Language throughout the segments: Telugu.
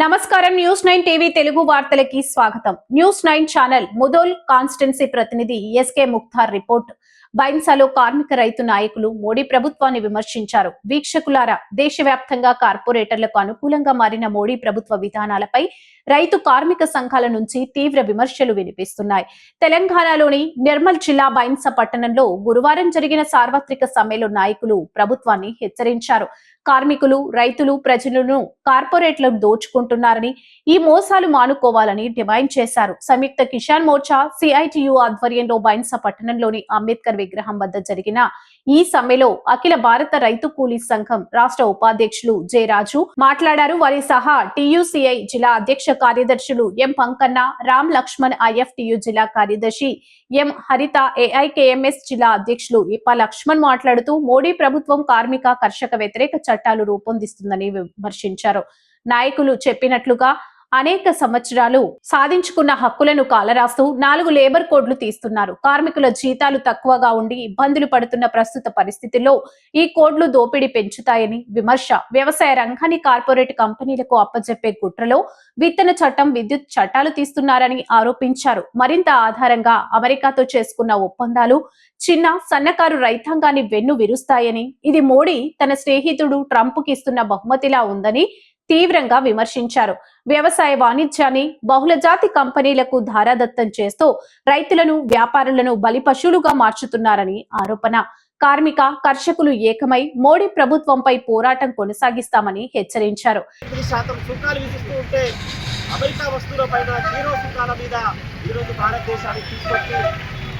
నమస్కారం న్యూస్ 9 టీవీ తెలుగు వార్తలకి స్వాగతం. న్యూస్ 9 ఛానల్ ముదోల్ కాన్స్టిట్యున్సీ ప్రతినిధి ఎస్కే ముఖ్తార్ రిపోర్ట్. బైన్సాలో కార్మిక రైతు నాయకులు మోడీ ప్రభుత్వాన్ని విమర్శించారు. వీక్షకులారా, దేశవ్యాప్తంగా కార్పొరేటర్లకు అనుకూలంగా మారిన మోడీ ప్రభుత్వ విధానాలపై రైతు కార్మిక సంఘాల నుంచి తీవ్ర విమర్శలు వినిపిస్తున్నాయి. తెలంగాణలోని నిర్మల్ జిల్లా బైన్సా పట్టణంలో గురువారం జరిగిన సార్వత్రిక సమ్మెలో నాయకులు ప్రభుత్వాన్ని హెచ్చరించారు. కార్మికులు, రైతులు, ప్రజలను కార్పొరేట్లను దోచుకుంటున్నారని, ఈ మోసాలు మానుకోవాలని డిమాండ్ చేశారు. సంయుక్త కిసాన్ మోర్చా సిఐటియు ఆధ్వర్యంలో బైన్సా పట్టణంలోని అంబేద్కర్ విగ్రహం వద్ద జరిగిన ఈ సమ్మెలో అఖిల భారత రైతు కూలీ సంఘం రాష్ట్ర ఉపాధ్యక్షులు జె రాజు మాట్లాడారు. వారి సహా టియుసిఐ జిల్లా అధ్యక్ష కార్యదర్శులు ఎం పంకన్న, రామ్ లక్ష్మణ్, ఐఎఫ్టియు జిల్లా కార్యదర్శి ఎం హరిత, ఏఐకేఎంఎస్ జిల్లా అధ్యక్షులు ఇప్ప లక్ష్మణ్ మాట్లాడుతూ మోడీ ప్రభుత్వం కార్మిక, కర్షక వ్యతిరేక చట్టాలు రూపొందిస్తుందని విమర్శించారు. నాయకులు చెప్పినట్లుగా అనేక సంవత్సరాలు సాధించుకున్న హక్కులను కాలరాస్తూ 4 లేబర్ కోడ్లు తీస్తున్నారు. కార్మికుల జీతాలు తక్కువగా ఉండి ఇబ్బందులు పడుతున్న ప్రస్తుత పరిస్థితుల్లో ఈ కోడ్లు దోపిడీ పెంచుతాయని విమర్శ. వ్యవసాయ రంగాన్ని కార్పొరేట్ కంపెనీలకు అప్పజెప్పే కుట్రలో విత్తన చట్టం, విద్యుత్ చట్టాలు తీస్తున్నారని ఆరోపించారు. మరింత ఆధారంగా అమెరికాతో చేసుకున్న ఒప్పందాలు చిన్న, సన్నకారు రైతాంగాన్ని వెన్ను విరుస్తాయని, ఇది మోడీ తన స్నేహితుడు ట్రంప్ కి ఇస్తున్న బహుమతిలా ఉందని తీవ్రంగా విమర్శించారు. వ్యవసాయ వాణిజ్యాన్ని బహుళజాతి కంపెనీలకు ధారాదత్తం చేస్తూ రైతులను, వ్యాపారులను బలిపశువులుగా మార్చుతున్నారని ఆరోపణ. కార్మిక, కర్షకులు ఏకమై మోడీ ప్రభుత్వంపై పోరాటం కొనసాగిస్తామని హెచ్చరించారు.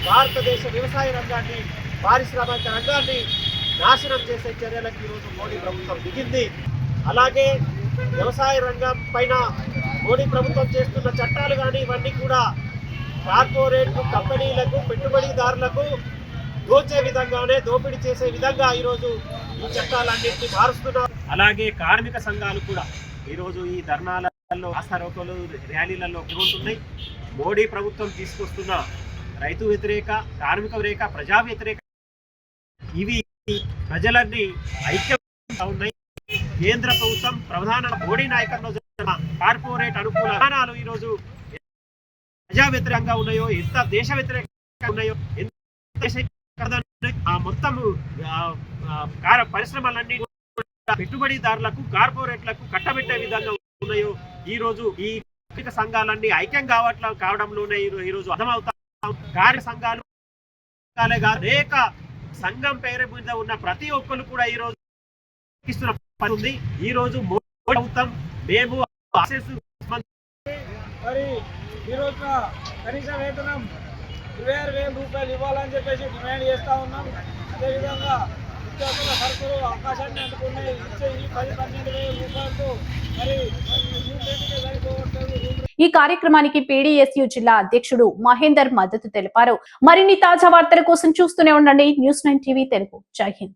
భారతదేశ వ్యవసాయ రంగాన్ని, పారిశ్రామిక రంగాన్ని నాశనం చేసే చర్యలకు ఈరోజు మోడీ ప్రభుత్వం దిగింది. అలాగే వ్యవసాయ రంగం పైన మోడీ ప్రభుత్వం చేస్తున్న చట్టాలు కానీ ఇవన్నీ కూడా కార్పొరేట్ కంపెనీలకు, పెట్టుబడిదారులకు దోచే విధంగానే, దోపిడీ చేసే విధంగా ఈరోజు ఈ చట్టాలన్నింటినీ మారుస్తున్నారు. అలాగే కార్మిక సంఘాలు కూడా ఈరోజు ఈ ధర్నాలలో, ఆస్థారోకలు, ర్యాలీలలో పాల్గొంటున్నాయి. మోడీ ప్రభుత్వం తీసుకొస్తున్న రైతు వ్యతిరేక, కార్మిక వ్యతిరేక, ప్రజా వ్యతిరేక ఇవి ప్రజలన్నీ ఐక్యంగా ఉన్నాయి. కేంద్ర ప్రభుత్వం, ప్రధాన మోడీ నాయకత్వంలో జరిగిన కార్పొరేట్ అనుకూల విధానాలు ఈరోజు ప్రజా వ్యతిరేకంగా ఉన్నాయో, ఎంత దేశ వ్యతిరేకంగా ఉన్నాయో, మొత్తం పరిశ్రమలన్నీ పెట్టుబడిదారులకు, కార్పొరేట్లకు కట్టబెట్టే విధంగా ఉన్నాయో ఈ రోజు ఈ సంఘాలన్నీ ఐక్యం కావడంలోనే ఈరోజు అర్థమవుతా. కార్య సంఘాలు అనేక సంఘం పేరు మీద ఉన్న ప్రతి ఒక్కరు కూడా ఈరోజు ఉంది. ఈ రోజు మేము మరి ఈ రోజున కనీస వేతనం 26,000 రూపాయలు ఇవ్వాలని చెప్పేసి డిమాండ్ చేస్తా ఉన్నాం. అదేవిధంగా నిత్యావసర సరుకులు అవకాశాన్ని అందుకున్నాయి. ఇచ్చే ఈ 10-12,000 రూపాయలతో మరి ఈ కార్యక్రమానికి పీడీఎస్యు జిల్లా అధ్యక్షుడు మహేందర్ మద్దతు తెలిపారు. మరిన్ని తాజా వార్తల కోసం చూస్తూనే ఉండండి న్యూస్ 9 టీవీ తెలుగు. జై హింద్.